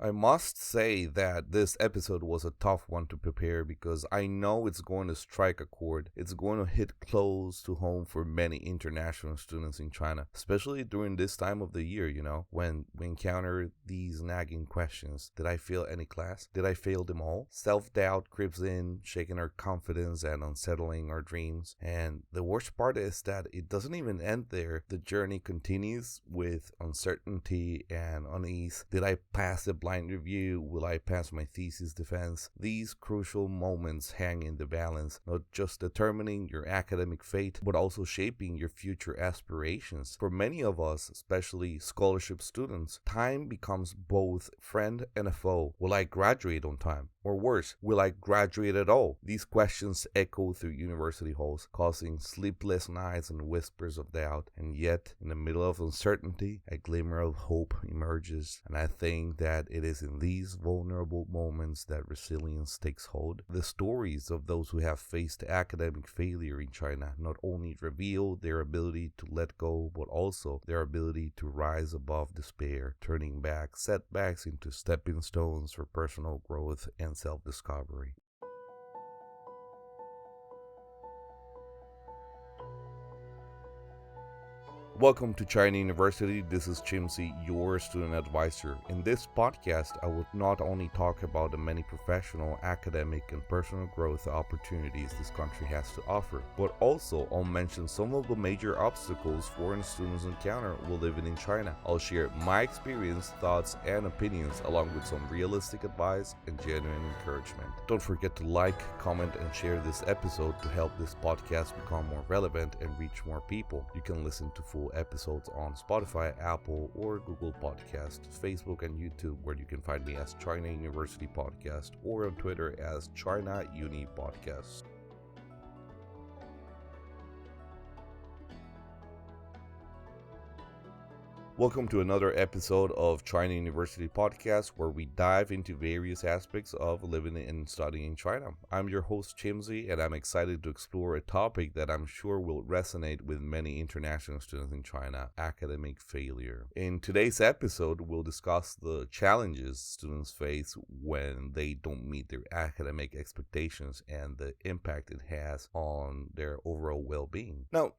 I must say that this episode was a tough one to prepare because I know it's going to strike a chord. It's going to hit close to home for many international students in China, especially during this time of the year, when we encounter these nagging questions. Did I fail any class? Did I fail them all? Self-doubt creeps in, shaking our confidence and unsettling our dreams. And the worst part is that it doesn't even end there. The journey continues with uncertainty and unease. Did I pass the blind review? Will I pass my thesis defense? These crucial moments hang in the balance, not just determining your academic fate, but also shaping your future aspirations. For many of us, especially scholarship students, time becomes both friend and a foe. Will I graduate on time? Or worse, will I graduate at all? These questions echo through university halls, causing sleepless nights and whispers of doubt. And yet, in the middle of uncertainty, a glimmer of hope emerges. And I think that it is in these vulnerable moments that resilience takes hold. The stories of those who have faced academic failure in China not only reveal their ability to let go, but also their ability to rise above despair, turning back setbacks into stepping stones for personal growth and self-discovery. Welcome to China University. This is Chimsy, your student advisor. In this podcast, I will not only talk about the many professional, academic, and personal growth opportunities this country has to offer, but also I'll mention some of the major obstacles foreign students encounter while living in China. I'll share my experience, thoughts, and opinions along with some realistic advice and genuine encouragement. Don't forget to like, comment, and share this episode to help this podcast become more relevant and reach more people. You can listen to full episodes on Spotify, Apple, or Google Podcasts, Facebook, and YouTube, where you can find me as China University Podcast or on Twitter as China Uni Podcast. Welcome to another episode of China University Podcast, where we dive into various aspects of living and studying in China. I'm your host, Chimsy, and I'm excited to explore a topic that I'm sure will resonate with many international students in China: academic failure. In today's episode, we'll discuss the challenges students face when they don't meet their academic expectations and the impact it has on their overall well-being. Now,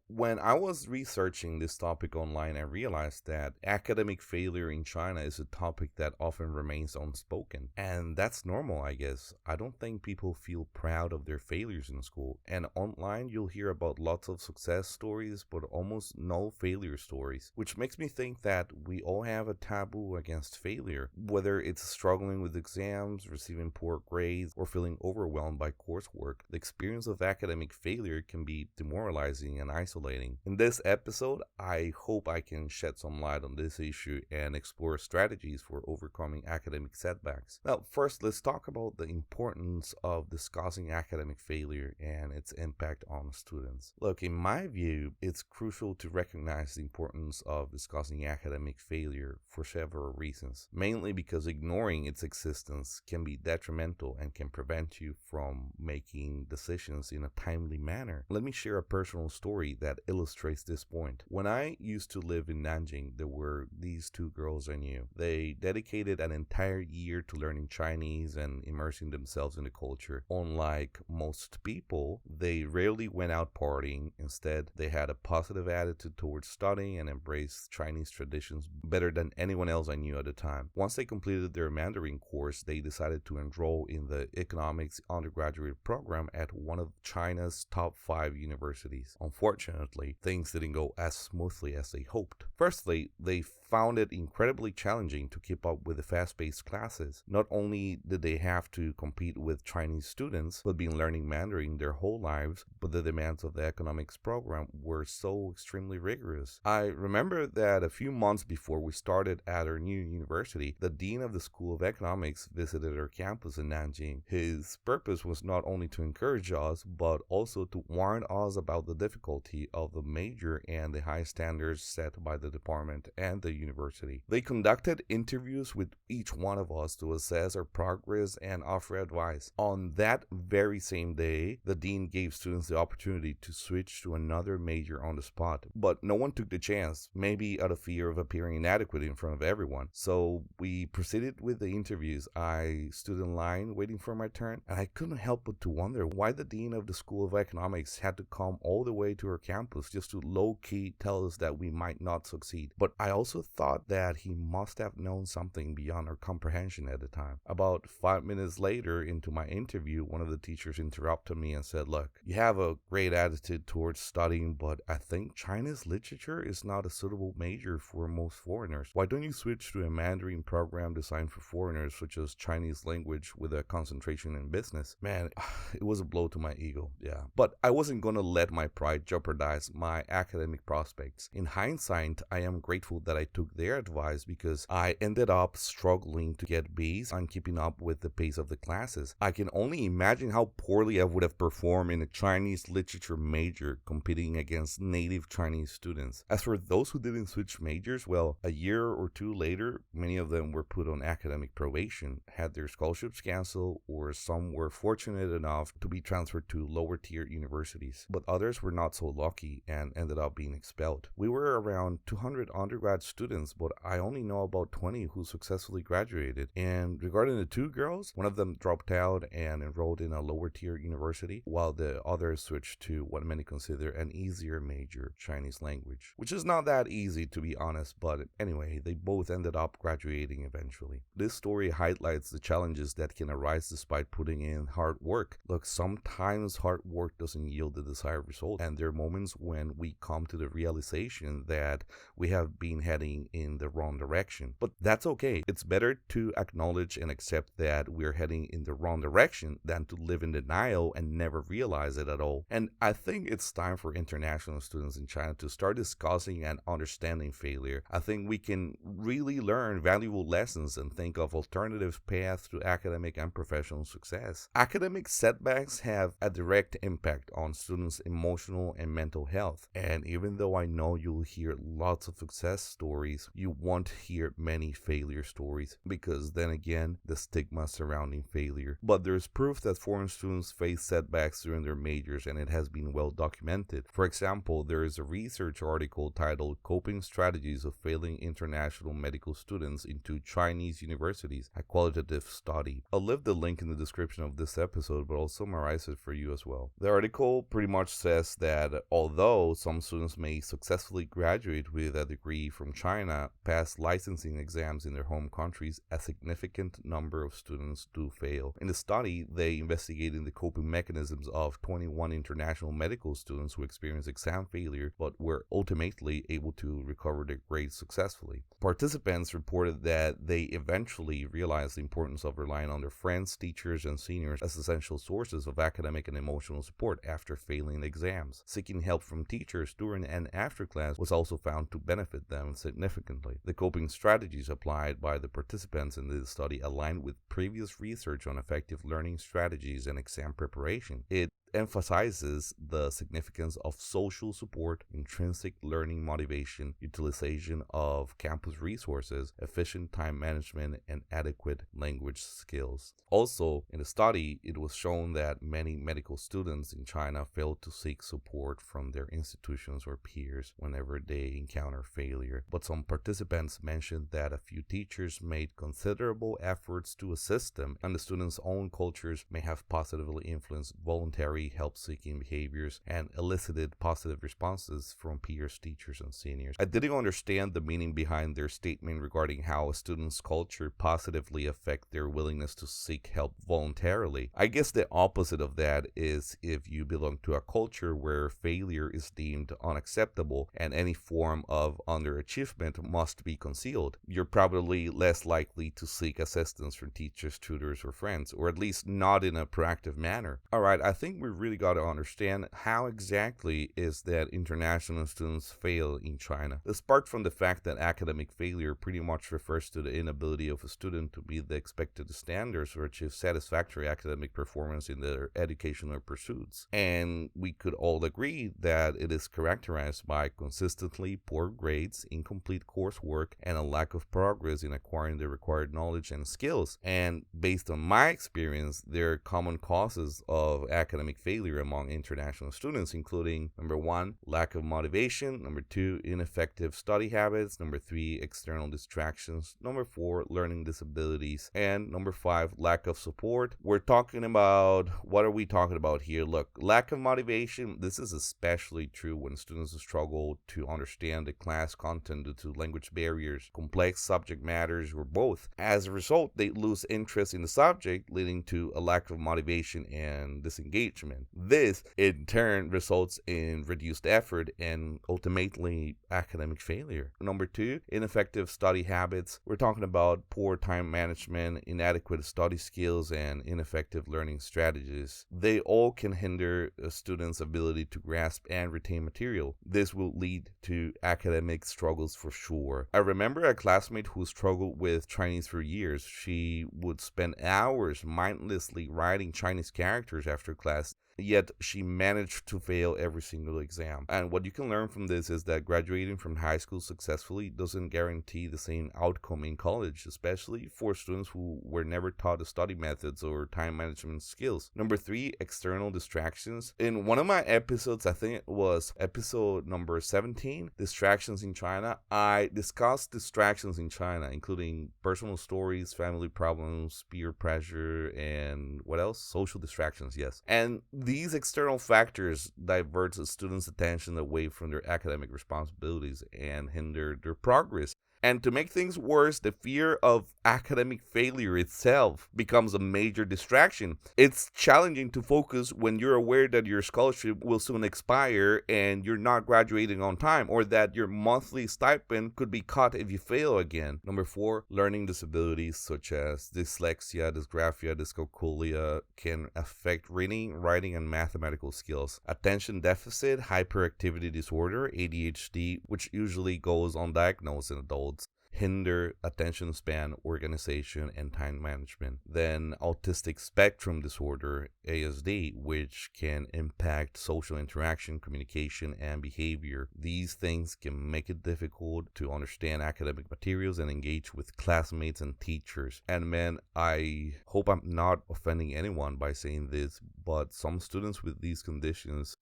when I was researching this topic online, I realized that academic failure in China is a topic that often remains unspoken. And that's normal, I guess. I don't think people feel proud of their failures in school. And online, you'll hear about lots of success stories, but almost no failure stories, which makes me think that we all have a taboo against failure, whether it's struggling with exams, receiving poor grades, or feeling overwhelmed by coursework. The experience of academic failure can be demoralizing and isolating. In this episode, I hope I can shed some light on this issue and explore strategies for overcoming academic setbacks. Now, first, let's talk about the importance of discussing academic failure and its impact on students. Look, in my view, it's crucial to recognize the importance of discussing academic failure for several reasons, mainly because ignoring its existence can be detrimental and can prevent you from making decisions in a timely manner. Let me share a personal story that illustrates this point. When I used to live in Nanjing, there were these two girls I knew. They dedicated an entire year to learning Chinese and immersing themselves in the culture. Unlike most people, they rarely went out partying. Instead, they had a positive attitude towards studying and embraced Chinese traditions better than anyone else I knew at the time. Once they completed their Mandarin course, they decided to enroll in the economics undergraduate program at one of China's top 5 universities. Unfortunately, things didn't go as smoothly as they hoped. Firstly, they found it incredibly challenging to keep up with the fast-paced classes. Not only did they have to compete with Chinese students who had been learning Mandarin their whole lives, but the demands of the economics program were so extremely rigorous. I remember that a few months before we started at our new university, the dean of the School of Economics visited our campus in Nanjing. His purpose was not only to encourage us, but also to warn us about the difficulty of the major and the high standards set by the department and the university. They conducted interviews with each one of us to assess our progress and offer advice. On that very same day, the dean gave students the opportunity to switch to another major on the spot, but no one took the chance, maybe out of fear of appearing inadequate in front of everyone. So we proceeded with the interviews. I stood in line waiting for my turn, and I couldn't help but to wonder why the dean of the School of Economics had to come all the way to our campus just to low-key tell us that we might not succeed. But I also thought that he must have known something beyond our comprehension at the time. About 5 minutes later into my interview, one of the teachers interrupted me and said, "Look, you have a great attitude towards studying, but I think Chinese literature is not a suitable major for most foreigners. Why don't you switch to a Mandarin program designed for foreigners, such as Chinese language with a concentration in business?" Man, it was a blow to my ego, yeah. But I wasn't going to let my pride jeopardize my academic prospects. In hindsight, I am grateful that I took their advice because I ended up struggling to get B's on keeping up with the pace of the classes. I can only imagine how poorly I would have performed in a Chinese literature major competing against native Chinese students. As for those who didn't switch majors, well, a year or two later, many of them were put on academic probation, had their scholarships canceled, or some were fortunate enough to be transferred to lower tier universities. But others were not so lucky and ended up being expelled. We were around 200 undergrad students, but I only know about 20 who successfully graduated. And regarding the two girls, one of them dropped out and enrolled in a lower tier university, while the others switched to what many consider an easier major, Chinese language, which is not that easy to be honest, but anyway, they both ended up graduating eventually. This story highlights the challenges that can arise despite putting in hard work. Look, sometimes hard work doesn't yield the desired result, and there are moments when we come to the realization that we have been heading in the wrong direction. But that's okay. It's better to acknowledge and accept that we're heading in the wrong direction than to live in denial and never realize it at all. And I think it's time for international students in China to start discussing and understanding failure. I think we can really learn valuable lessons and think of alternative paths to academic and professional success. Academic setbacks have a direct impact on students' emotional and mental health. And even though I know you'll hear lots of success stories, you won't hear many failure stories because then again, the stigma surrounding failure. But there's proof that foreign students face setbacks during their majors, and it has been well documented. For example, there is a research article titled "Coping Strategies of Failing International Medical Students into Chinese Universities, a Qualitative Study." I'll leave the link in the description of this episode, but I'll summarize it for you as well. The article pretty much says that although some students may successfully graduate with a degree from China, pass licensing exams in their home countries, a significant number of students do fail. In the study, they investigated the coping mechanisms of 21 international medical students who experienced exam failure but were ultimately able to recover their grades successfully. Participants reported that they eventually realized the importance of relying on their friends, teachers, and seniors as essential sources of academic and emotional support after failing exams. Seeking help from teachers during and after class was also found to benefit them significantly. The coping strategies applied by the participants in this study aligned with previous research on effective learning strategies and exam preparation. It emphasizes the significance of social support, intrinsic learning motivation, utilization of campus resources, efficient time management, and adequate language skills. Also, in the study, it was shown that many medical students in China failed to seek support from their institutions or peers whenever they encounter failure. But some participants mentioned that a few teachers made considerable efforts to assist them, and the students' own cultures may have positively influenced voluntary help-seeking behaviors and elicited positive responses from peers, teachers, and seniors. I didn't understand the meaning behind their statement regarding how a student's culture positively affect their willingness to seek help voluntarily. I guess the opposite of that is if you belong to a culture where failure is deemed unacceptable and any form of underachievement must be concealed, you're probably less likely to seek assistance from teachers, tutors, or friends, or at least not in a proactive manner. Alright, I think we really got to understand how exactly is that international students fail in China. Apart from the fact that academic failure pretty much refers to the inability of a student to meet the expected standards or achieve satisfactory academic performance in their educational pursuits. And we could all agree that it is characterized by consistently poor grades, incomplete coursework, and a lack of progress in acquiring the required knowledge and skills. And based on my experience, there are common causes of academic failure among international students, including number 1, lack of motivation, number 2, ineffective study habits, number 3, external distractions, number 4, learning disabilities, and number 5, lack of support. What are we talking about here? Look, lack of motivation, this is especially true when students struggle to understand the class content due to language barriers, complex subject matters, or both. As a result, they lose interest in the subject, leading to a lack of motivation and disengagement. This, in turn, results in reduced effort and ultimately academic failure. Number 2, ineffective study habits. We're talking about poor time management, inadequate study skills, and ineffective learning strategies. They all can hinder a student's ability to grasp and retain material. This will lead to academic struggles for sure. I remember a classmate who struggled with Chinese for years. She would spend hours mindlessly writing Chinese characters after class, yet she managed to fail every single exam. And what you can learn from this is that graduating from high school successfully doesn't guarantee the same outcome in college, especially for students who were never taught the study methods or time management skills. Number 3, external distractions. In one of my episodes, I think it was episode number 17, Distractions in China, I discussed distractions in China, including personal stories, family problems, peer pressure, and what else? Social distractions, yes. And these external factors divert the students' attention away from their academic responsibilities and hinder their progress. And to make things worse, the fear of academic failure itself becomes a major distraction. It's challenging to focus when you're aware that your scholarship will soon expire and you're not graduating on time, or that your monthly stipend could be cut if you fail again. Number 4, learning disabilities such as dyslexia, dysgraphia, dyscalculia can affect reading, writing, and mathematical skills. Attention deficit hyperactivity disorder, ADHD, which usually goes undiagnosed in adults, hinder attention span, organization, and time management. Then autistic spectrum disorder, ASD, which can impact social interaction, communication, and behavior. These things can make it difficult to understand academic materials and engage with classmates and teachers. And man, I hope I'm not offending anyone by saying this, but some students with these conditions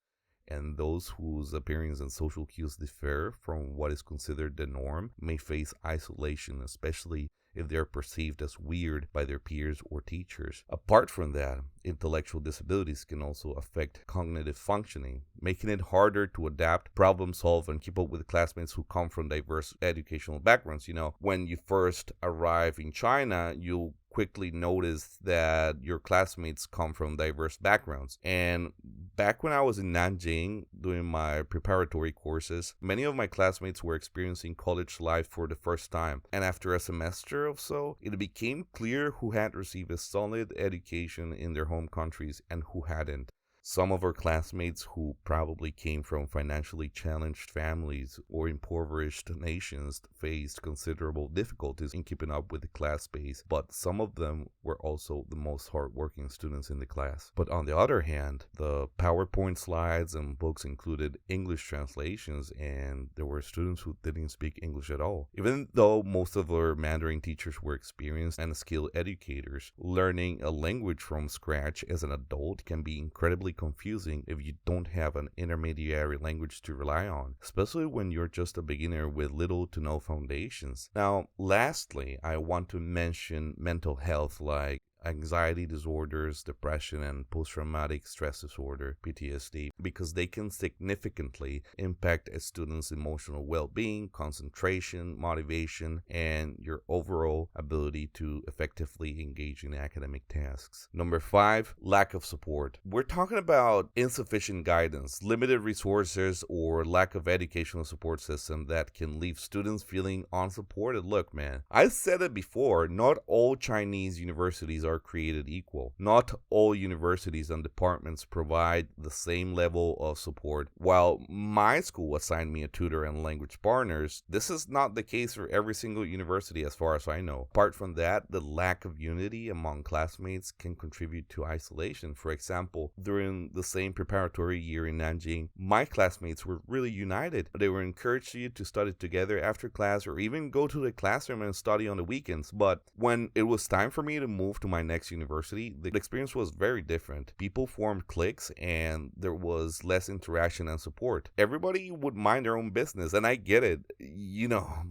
and those whose appearance and social cues differ from what is considered the norm may face isolation, especially if they are perceived as weird by their peers or teachers. Apart from that, intellectual disabilities can also affect cognitive functioning, making it harder to adapt, problem solve, and keep up with classmates who come from diverse educational backgrounds. You know, when you first arrive in China, you'll quickly notice that your classmates come from diverse backgrounds. And back when I was in Nanjing doing my preparatory courses, many of my classmates were experiencing college life for the first time. And after a semester or so, it became clear who had received a solid education in their home countries and who hadn't. Some of our classmates who probably came from financially challenged families or impoverished nations faced considerable difficulties in keeping up with the class pace, but some of them were also the most hardworking students in the class. But on the other hand, the PowerPoint slides and books included English translations, and there were students who didn't speak English at all. Even though most of our Mandarin teachers were experienced and skilled educators, learning a language from scratch as an adult can be incredibly confusing if you don't have an intermediary language to rely on, especially when you're just a beginner with little to no foundations. Now, lastly, I want to mention mental health like anxiety disorders, depression, and post-traumatic stress disorder, PTSD, because they can significantly impact a student's emotional well-being, concentration, motivation, and your overall ability to effectively engage in academic tasks. Number 5, lack of support. We're talking about insufficient guidance, limited resources, or lack of educational support system that can leave students feeling unsupported. Look, man, I said it before, not all Chinese universities are are created equal. Not all universities and departments provide the same level of support. While my school assigned me a tutor and language partners, this is not the case for every single university as far as I know. Apart from that, the lack of unity among classmates can contribute to isolation. For example, during the same preparatory year in Nanjing, my classmates were really united. They were encouraged to study together after class or even go to the classroom and study on the weekends. But when it was time for me to move to my next university, the experience was very different. People formed cliques and there was less interaction and support. Everybody would mind their own business, and I get it.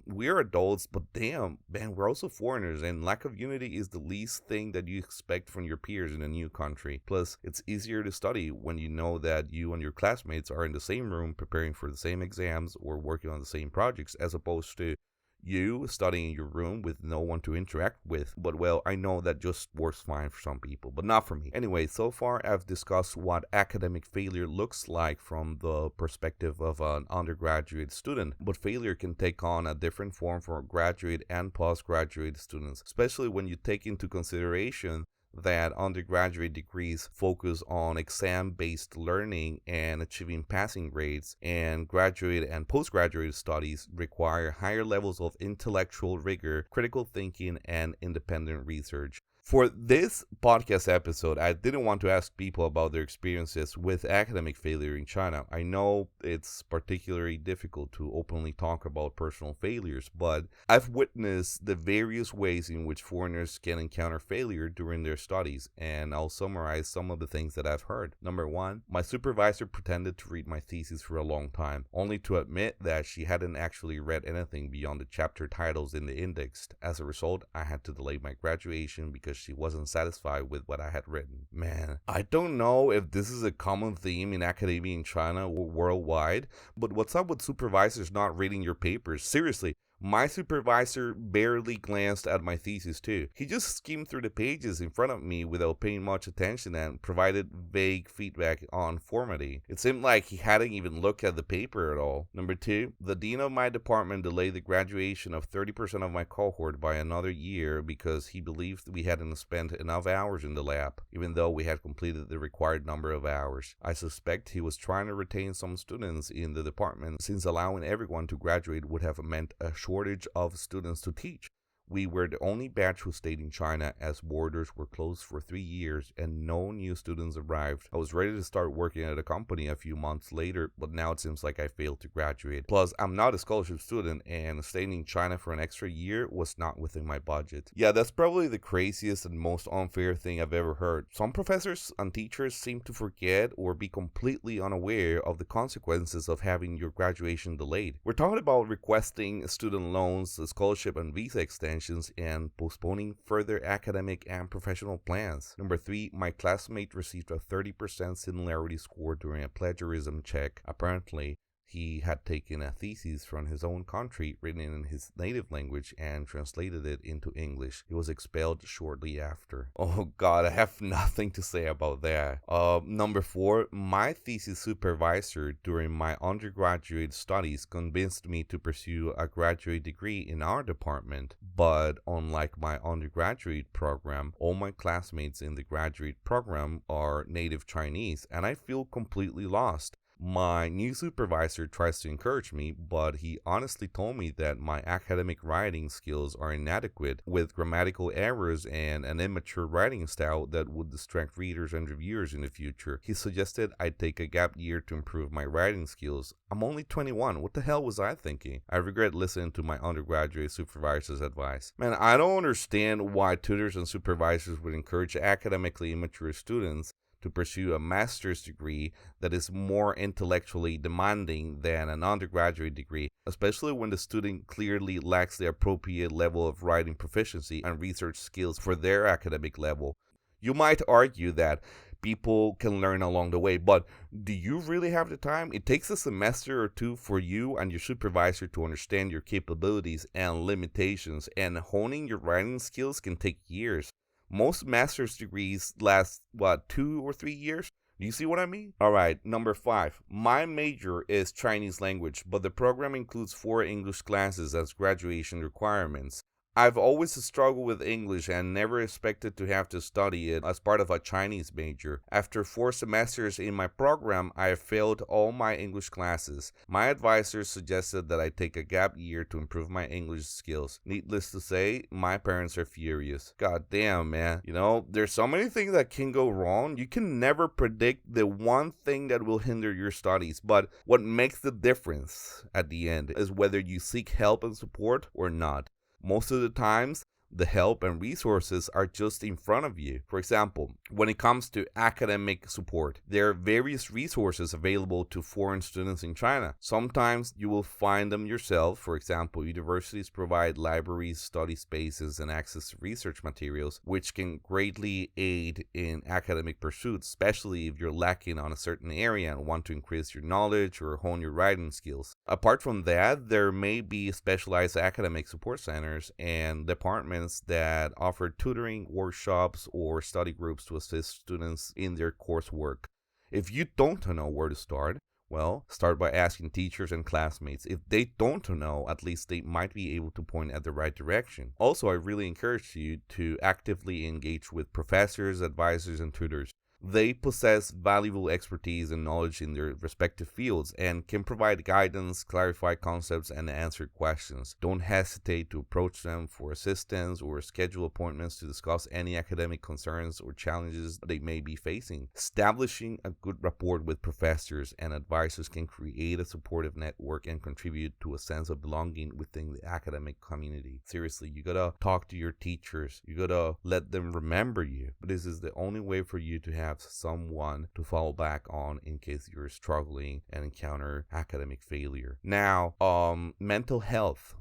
We're adults, but damn, man, we're also foreigners, and lack of unity is the least thing that you expect from your peers in a new country. Plus, it's easier to study when you know that you and your classmates are in the same room preparing for the same exams or working on the same projects, as opposed to you studying in your room with no one to interact with. But well, I know that just works fine for some people, but not for me. Anyway, so far I've discussed what academic failure looks like from the perspective of an undergraduate student, but failure can take on a different form for graduate and postgraduate students, especially when you take into consideration that undergraduate degrees focus on exam-based learning and achieving passing grades, and graduate and postgraduate studies require higher levels of intellectual rigor, critical thinking, and independent research. For this podcast episode, I didn't want to ask people about their experiences with academic failure in China. I know it's particularly difficult to openly talk about personal failures, but I've witnessed the various ways in which foreigners can encounter failure during their studies, and I'll summarize some of the things that I've heard. Number one, my supervisor pretended to read my thesis for a long time, only to admit that she hadn't actually read anything beyond the chapter titles in the index. As a result, I had to delay my graduation because she wasn't satisfied with what I had written. Man, I don't know if this is a common theme in academia in China or worldwide, but what's up with supervisors not reading your papers? Seriously, my supervisor barely glanced at my thesis too. He just skimmed through the pages in front of me without paying much attention and provided vague feedback on formatting. It seemed like he hadn't even looked at the paper at all. Number two, the dean of my department delayed the graduation of 30% of my cohort by another year because he believed we hadn't spent enough hours in the lab, even though we had completed the required number of hours. I suspect he was trying to retain some students in the department, since allowing everyone to graduate would have meant a shortage of students to teach. We were the only batch who stayed in China as borders were closed for 3 years and no new students arrived. I was ready to start working at a company a few months later, but now it seems like I failed to graduate. Plus, I'm not a scholarship student, and staying in China for an extra year was not within my budget. Yeah, that's probably the craziest and most unfair thing I've ever heard. Some professors and teachers seem to forget or be completely unaware of the consequences of having your graduation delayed. We're talking about requesting student loans, scholarship, and visa extensions, and postponing further academic and professional plans. Number three, my classmate received a 30% similarity score during a plagiarism check. Apparently, he had taken a thesis from his own country, written in his native language, and translated it into English. He was expelled shortly after. Oh god, I have nothing to say about that. Number four, my thesis supervisor during my undergraduate studies convinced me to pursue a graduate degree in our department. But unlike my undergraduate program, all my classmates in the graduate program are native Chinese, and I feel completely lost. My new supervisor tries to encourage me, but he honestly told me that my academic writing skills are inadequate, with grammatical errors and an immature writing style that would distract readers and reviewers in the future. He suggested I take a gap year to improve my writing skills. I'm only 21. What the hell was I thinking? I regret listening to my undergraduate supervisor's advice. Man, I don't understand why tutors and supervisors would encourage academically immature students to pursue a master's degree that is more intellectually demanding than an undergraduate degree, especially when the student clearly lacks the appropriate level of writing proficiency and research skills for their academic level. You might argue that people can learn along the way, but do you really have the time? It takes a semester or two for you and your supervisor to understand your capabilities and limitations, and honing your writing skills can take years. Most master's degrees last, 2 or 3 years? Do you see what I mean? Alright, number 5. My major is Chinese language, but the program includes 4 English classes as graduation requirements. I've always struggled with English and never expected to have to study it as part of a Chinese major. After 4 semesters in my program, I failed all my English classes. My advisor suggested that I take a gap year to improve my English skills. Needless to say, my parents are furious. God damn, man. There's so many things that can go wrong. You can never predict the one thing that will hinder your studies, but what makes the difference at the end is whether you seek help and support or not. Most of the times, the help and resources are just in front of you. For example, when it comes to academic support, there are various resources available to foreign students in China. Sometimes you will find them yourself. For example, universities provide libraries, study spaces, and access to research materials, which can greatly aid in academic pursuits, especially if you're lacking on a certain area and want to increase your knowledge or hone your writing skills. Apart from that, there may be specialized academic support centers and departments that offer tutoring, workshops, or study groups to assist students in their coursework. If you don't know where to start, well, start by asking teachers and classmates. If they don't know, at least they might be able to point at the right direction. Also, I really encourage you to actively engage with professors, advisors, and tutors. They possess valuable expertise and knowledge in their respective fields and can provide guidance, clarify concepts, and answer questions. Don't hesitate to approach them for assistance or schedule appointments to discuss any academic concerns or challenges they may be facing. Establishing a good rapport with professors and advisors can create a supportive network and contribute to a sense of belonging within the academic community. Seriously, you gotta talk to your teachers. You gotta let them remember you. This is the only way for you to have someone to fall back on in case you're struggling and encounter academic failure. Now, mental health.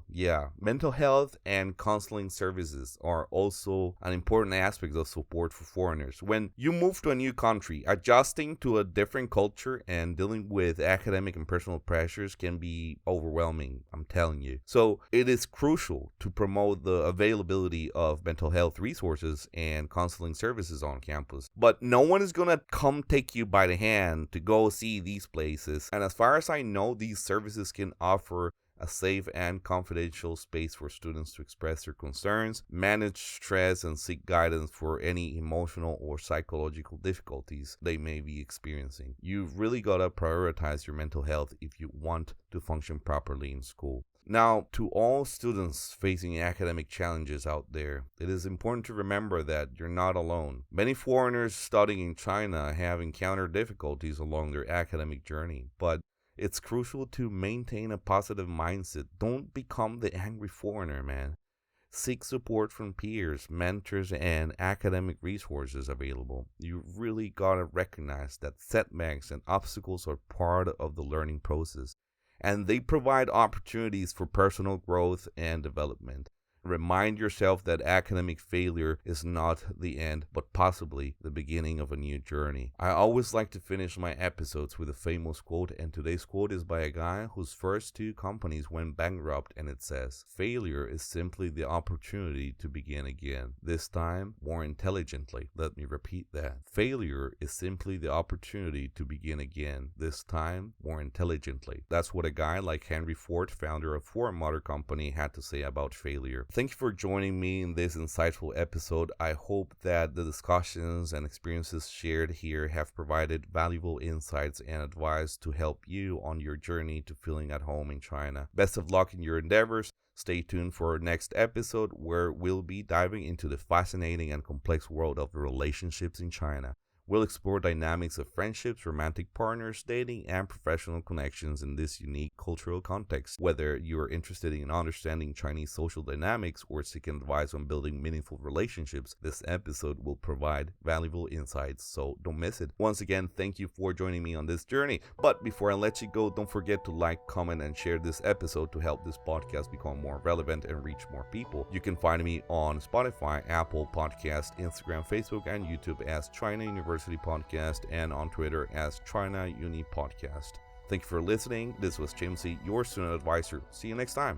Mental health and counseling services are also an important aspect of support for foreigners. When you move to a new country, adjusting to a different culture and dealing with academic and personal pressures can be overwhelming, I'm telling you. So it is crucial to promote the availability of mental health resources and counseling services on campus. But no one is gonna come take you by the hand to go see these places. And as far as I know, these services can offer a safe and confidential space for students to express their concerns, manage stress, and seek guidance for any emotional or psychological difficulties they may be experiencing. You've really got to prioritize your mental health if you want to function properly in school. Now, to all students facing academic challenges out there, it is important to remember that you're not alone. Many foreigners studying in China have encountered difficulties along their academic journey, but it's crucial to maintain a positive mindset. Don't become the angry foreigner, man. Seek support from peers, mentors, and academic resources available. You really gotta recognize that setbacks and obstacles are part of the learning process, and they provide opportunities for personal growth and development. Remind yourself that academic failure is not the end, but possibly the beginning of a new journey. I always like to finish my episodes with a famous quote, and today's quote is by a guy whose first 2 companies went bankrupt, and it says, "Failure is simply the opportunity to begin again, this time more intelligently." Let me repeat that. Failure is simply the opportunity to begin again, this time more intelligently. That's what a guy like Henry Ford, founder of Ford Motor Company, had to say about failure. Thank you for joining me in this insightful episode. I hope that the discussions and experiences shared here have provided valuable insights and advice to help you on your journey to feeling at home in China. Best of luck in your endeavors. Stay tuned for our next episode where we'll be diving into the fascinating and complex world of relationships in China. We'll explore dynamics of friendships, romantic partners, dating, and professional connections in this unique cultural context. Whether you're interested in understanding Chinese social dynamics or seeking advice on building meaningful relationships, this episode will provide valuable insights, so don't miss it. Once again, thank you for joining me on this journey. But before I let you go, don't forget to like, comment, and share this episode to help this podcast become more relevant and reach more people. You can find me on Spotify, Apple Podcast, Instagram, Facebook, and YouTube as China University Podcast, and on Twitter as China Uni Podcast. Thank you for listening. This was Chimsy, your student advisor. See you next time.